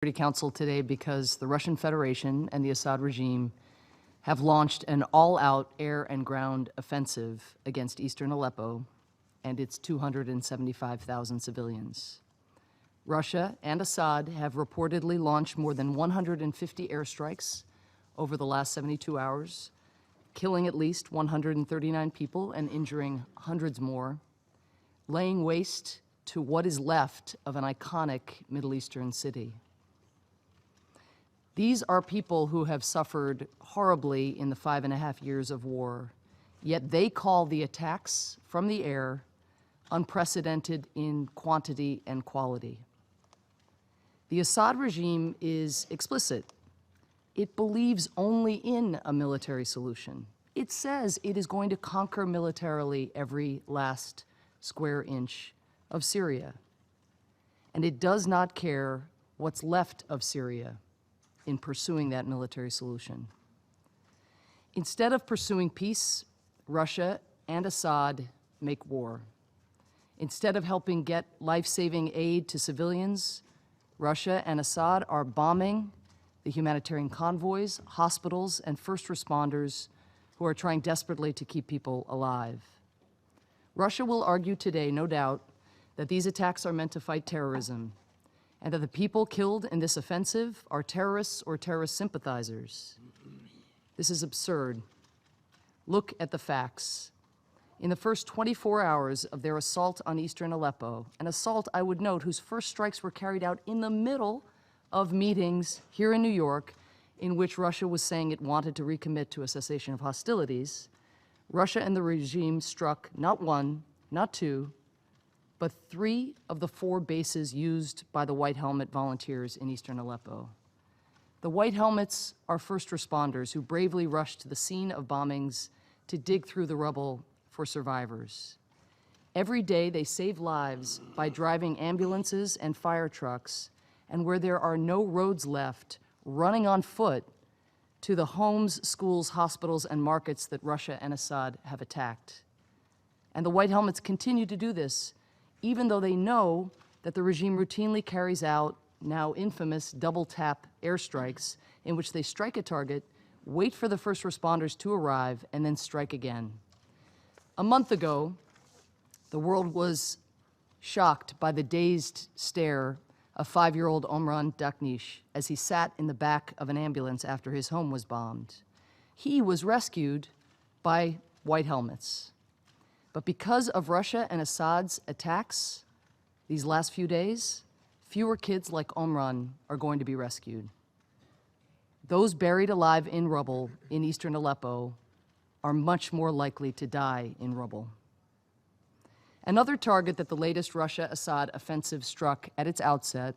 Security Council today because the Russian Federation and the Assad regime have launched an all-out air and ground offensive against eastern Aleppo and its 275,000 civilians. Russia and Assad have reportedly launched more than 150 airstrikes over the last 72 hours, killing at least 139 people and injuring hundreds more, laying waste to what is left of an iconic Middle Eastern city. These are people who have suffered horribly in the 5.5 years of war, yet they call the attacks from the air unprecedented in quantity and quality. The Assad regime is explicit. It believes only in a military solution. It says it is going to conquer militarily every last square inch of Syria. And it does not care what's left of Syria in pursuing that military solution. Instead of pursuing peace, Russia and Assad make war. Instead of helping get life-saving aid to civilians, Russia and Assad are bombing the humanitarian convoys, hospitals, and first responders who are trying desperately to keep people alive. Russia will argue today, no doubt, that these attacks are meant to fight terrorism, and that the people killed in this offensive are terrorists or terrorist sympathizers. This is absurd. Look at the facts. In the first 24 hours of their assault on eastern Aleppo, an assault, I would note, whose first strikes were carried out in the middle of meetings here in New York in which Russia was saying it wanted to recommit to a cessation of hostilities, Russia and the regime struck not one, not two, but 3 of the 4 bases used by the White Helmet volunteers in eastern Aleppo. The White Helmets are first responders who bravely rushed to the scene of bombings to dig through the rubble for survivors. Every day they save lives by driving ambulances and fire trucks, and where there are no roads left, running on foot to the homes, schools, hospitals, and markets that Russia and Assad have attacked. And the White Helmets continue to do this, even though they know that the regime routinely carries out now infamous double-tap airstrikes in which they strike a target, wait for the first responders to arrive, and then strike again. A month ago, the world was shocked by the dazed stare of 5-year-old Omran Daknish as he sat in the back of an ambulance after his home was bombed. He was rescued by White Helmets. But because of Russia and Assad's attacks these last few days, fewer kids like Omran are going to be rescued. Those buried alive in rubble in eastern Aleppo are much more likely to die in rubble. Another target that the latest Russia-Assad offensive struck at its outset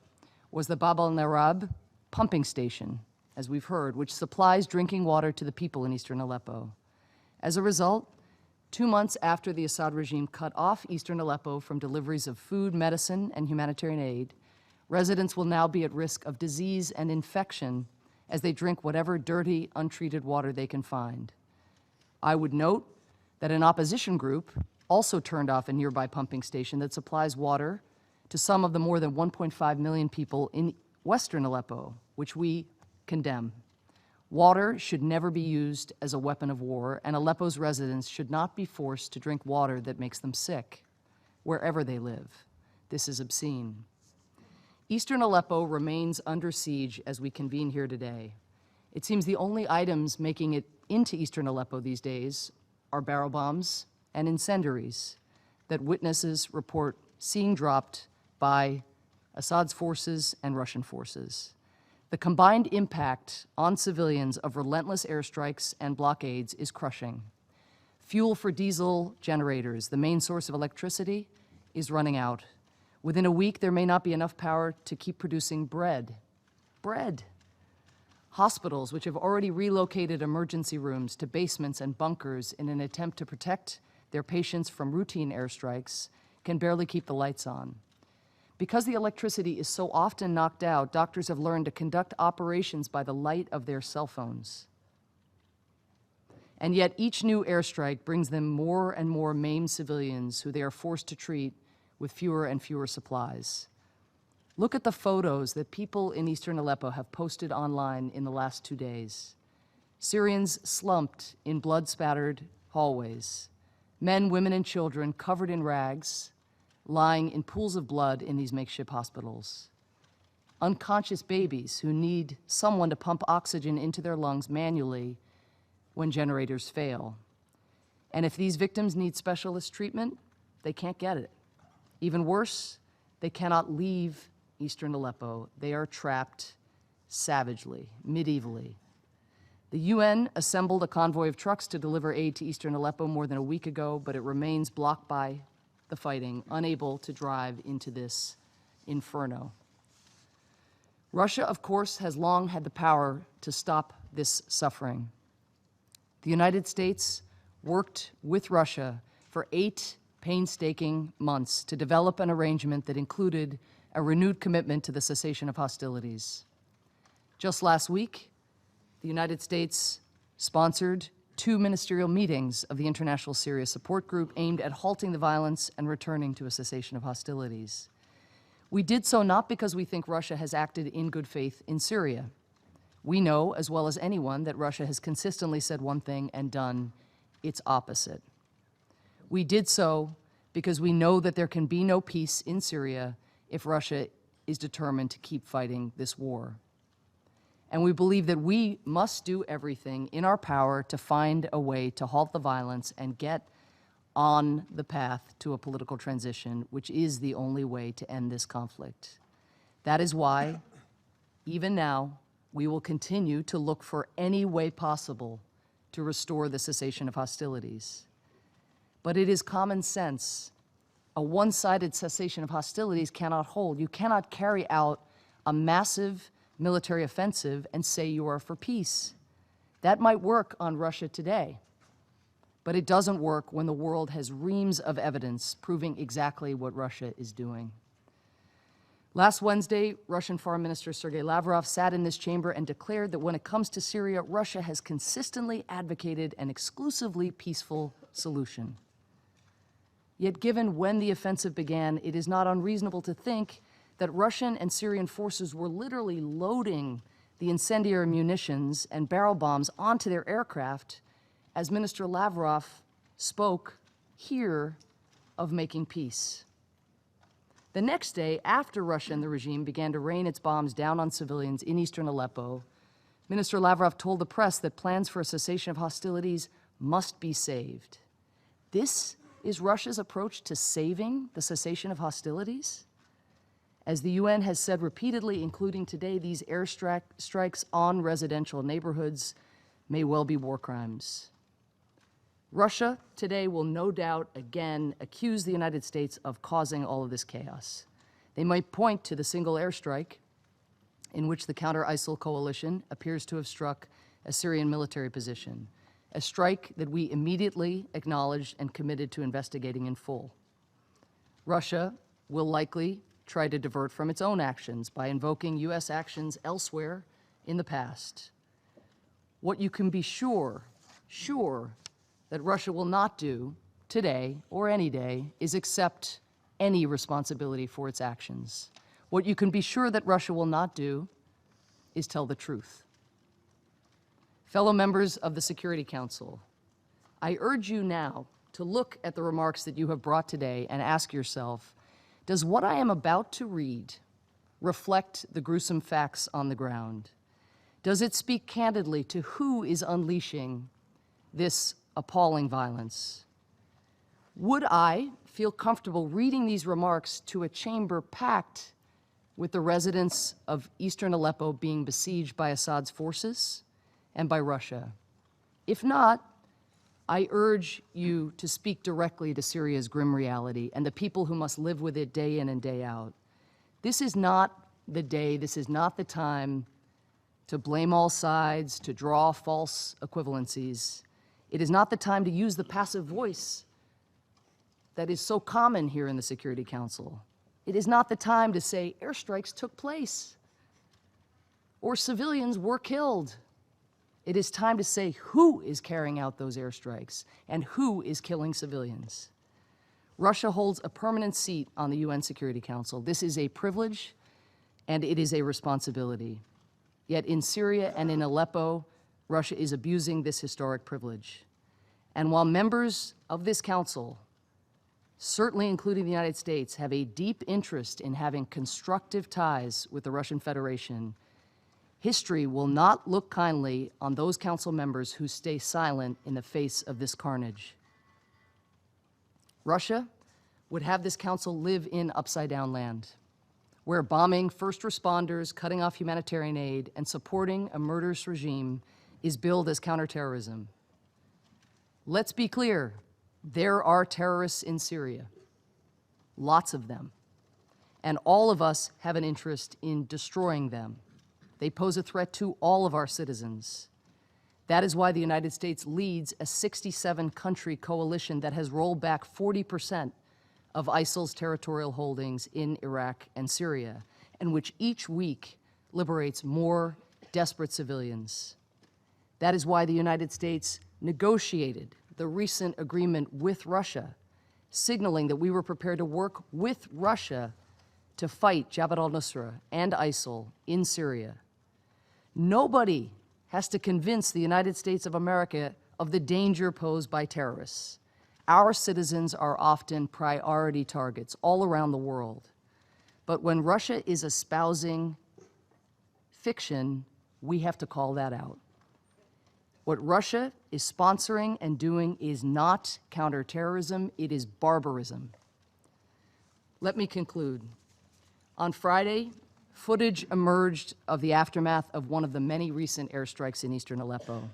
was the Bab al-Narab pumping station, as we've heard, which supplies drinking water to the people in eastern Aleppo. As a result, 2 months after the Assad regime cut off eastern Aleppo from deliveries of food, medicine, and humanitarian aid, residents will now be at risk of disease and infection as they drink whatever dirty, untreated water they can find. I would note that an opposition group also turned off a nearby pumping station that supplies water to some of the more than 1.5 million people in western Aleppo, which we condemn. Water should never be used as a weapon of war, and Aleppo's residents should not be forced to drink water that makes them sick, wherever they live. This is obscene. Eastern Aleppo remains under siege as we convene here today. It seems the only items making it into eastern Aleppo these days are barrel bombs and incendiaries that witnesses report seeing dropped by Assad's forces and Russian forces. The combined impact on civilians of relentless airstrikes and blockades is crushing. Fuel for diesel generators, the main source of electricity, is running out. Within a week, there may not be enough power to keep producing bread. Bread. Hospitals, which have already relocated emergency rooms to basements and bunkers in an attempt to protect their patients from routine airstrikes, can barely keep the lights on. Because the electricity is so often knocked out, doctors have learned to conduct operations by the light of their cell phones. And yet each new airstrike brings them more and more maimed civilians who they are forced to treat with fewer and fewer supplies. Look at the photos that people in eastern Aleppo have posted online in the last 2 days. Syrians slumped in blood-spattered hallways. Men, women, and children covered in rags, lying in pools of blood in these makeshift hospitals. Unconscious babies who need someone to pump oxygen into their lungs manually when generators fail. And if these victims need specialist treatment, they can't get it. Even worse, they cannot leave eastern Aleppo. They are trapped savagely, medievally. The UN assembled a convoy of trucks to deliver aid to eastern Aleppo more than a week ago, but it remains blocked by the fighting, unable to drive into this inferno. Russia, of course, has long had the power to stop this suffering. The United States worked with Russia for 8 painstaking months to develop an arrangement that included a renewed commitment to the cessation of hostilities. Just last week, the United States sponsored 2 ministerial meetings of the International Syria Support Group aimed at halting the violence and returning to a cessation of hostilities. We did so not because we think Russia has acted in good faith in Syria. We know, as well as anyone, that Russia has consistently said one thing and done its opposite. We did so because we know that there can be no peace in Syria if Russia is determined to keep fighting this war. And we believe that we must do everything in our power to find a way to halt the violence and get on the path to a political transition, which is the only way to end this conflict. That is why, even now, we will continue to look for any way possible to restore the cessation of hostilities. But it is common sense. A one-sided cessation of hostilities cannot hold. You cannot carry out a massive military offensive and say you are for peace. That might work on Russia today, but it doesn't work when the world has reams of evidence proving exactly what Russia is doing. Last Wednesday, Russian Foreign Minister Sergei Lavrov sat in this chamber and declared that when it comes to Syria, Russia has consistently advocated an exclusively peaceful solution. Yet given when the offensive began, it is not unreasonable to think that Russian and Syrian forces were literally loading the incendiary munitions and barrel bombs onto their aircraft as Minister Lavrov spoke here of making peace. The next day, after Russia and the regime began to rain its bombs down on civilians in eastern Aleppo, Minister Lavrov told the press that plans for a cessation of hostilities must be saved. This is Russia's approach to saving the cessation of hostilities? As the UN has said repeatedly, including today, these airstrikes on residential neighborhoods may well be war crimes. Russia today will no doubt again accuse the United States of causing all of this chaos. They might point to the single airstrike in which the counter-ISIL coalition appears to have struck a Syrian military position, a strike that we immediately acknowledged and committed to investigating in full. Russia will likely try to divert from its own actions by invoking U.S. actions elsewhere in the past. What you can be sure that Russia will not do today or any day is accept any responsibility for its actions. What you can be sure that Russia will not do is tell the truth. Fellow members of the Security Council, I urge you now to look at the remarks that you have brought today and ask yourself, does what I am about to read reflect the gruesome facts on the ground? Does it speak candidly to who is unleashing this appalling violence? Would I feel comfortable reading these remarks to a chamber packed with the residents of eastern Aleppo being besieged by Assad's forces and by Russia? If not, I urge you to speak directly to Syria's grim reality and the people who must live with it day in and day out. This is not the day, this is not the time to blame all sides, to draw false equivalencies. It is not the time to use the passive voice that is so common here in the Security Council. It is not the time to say airstrikes took place or civilians were killed. It is time to say who is carrying out those airstrikes and who is killing civilians. Russia holds a permanent seat on the UN Security Council. This is a privilege and it is a responsibility. Yet in Syria and in Aleppo, Russia is abusing this historic privilege. And while members of this council, certainly including the United States, have a deep interest in having constructive ties with the Russian Federation, history will not look kindly on those council members who stay silent in the face of this carnage. Russia would have this council live in upside-down land, where bombing first responders, cutting off humanitarian aid, and supporting a murderous regime is billed as counterterrorism. Let's be clear, there are terrorists in Syria, lots of them, and all of us have an interest in destroying them. They pose a threat to all of our citizens. That is why the United States leads a 67-country coalition that has rolled back 40% of ISIL's territorial holdings in Iraq and Syria, and which each week liberates more desperate civilians. That is why the United States negotiated the recent agreement with Russia, signaling that we were prepared to work with Russia to fight Jabhat al-Nusra and ISIL in Syria. Nobody has to convince the United States of America of the danger posed by terrorists. Our citizens are often priority targets all around the world. But when Russia is espousing fiction, we have to call that out. What Russia is sponsoring and doing is not counterterrorism, it is barbarism. Let me conclude. On Friday, footage emerged of the aftermath of one of the many recent airstrikes in eastern Aleppo.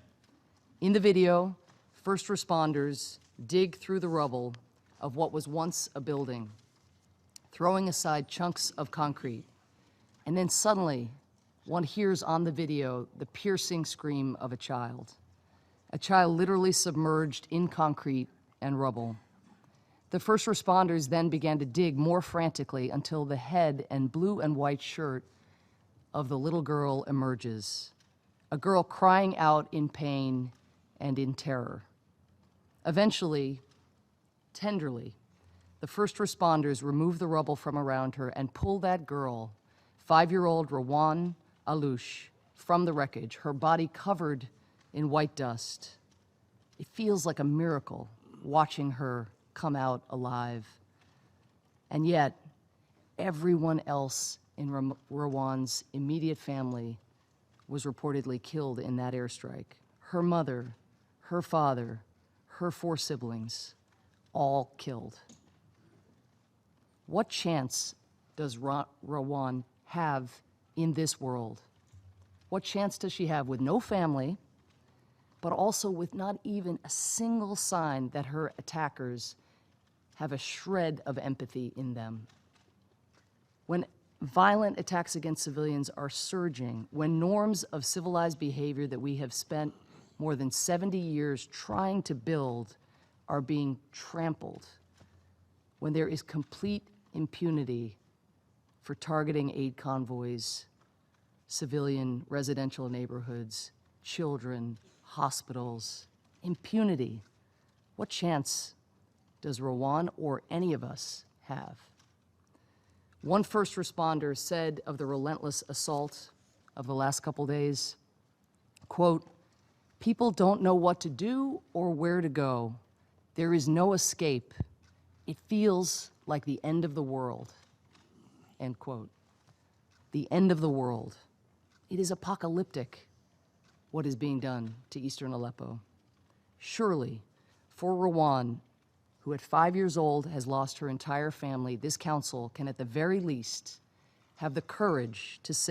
In the video, first responders dig through the rubble of what was once a building, throwing aside chunks of concrete. And then suddenly, one hears on the video the piercing scream of a child literally submerged in concrete and rubble. The first responders then began to dig more frantically until the head and blue and white shirt of the little girl emerges, a girl crying out in pain and in terror. Eventually, tenderly, the first responders remove the rubble from around her and pull that girl, 5-year-old Rawan Alouche, from the wreckage, her body covered in white dust. It feels like a miracle watching her come out alive. And yet, everyone else in Rawan's immediate family was reportedly killed in that airstrike. Her mother, her father, her 4 siblings, all killed. What chance does Rawan have in this world? What chance does she have with no family, but also with not even a single sign that her attackers have a shred of empathy in them? When violent attacks against civilians are surging, when norms of civilized behavior that we have spent more than 70 years trying to build are being trampled, when there is complete impunity for targeting aid convoys, civilian residential neighborhoods, children, hospitals, impunity, what chance does Rawan or any of us have? One first responder said of the relentless assault of the last couple days, quote, "People don't know what to do or where to go. There is no escape. It feels like the end of the world," end quote. The end of the world. It is apocalyptic what is being done to eastern Aleppo. Surely, for Rawan, who at 5 years old has lost her entire family, this council can at the very least have the courage to say,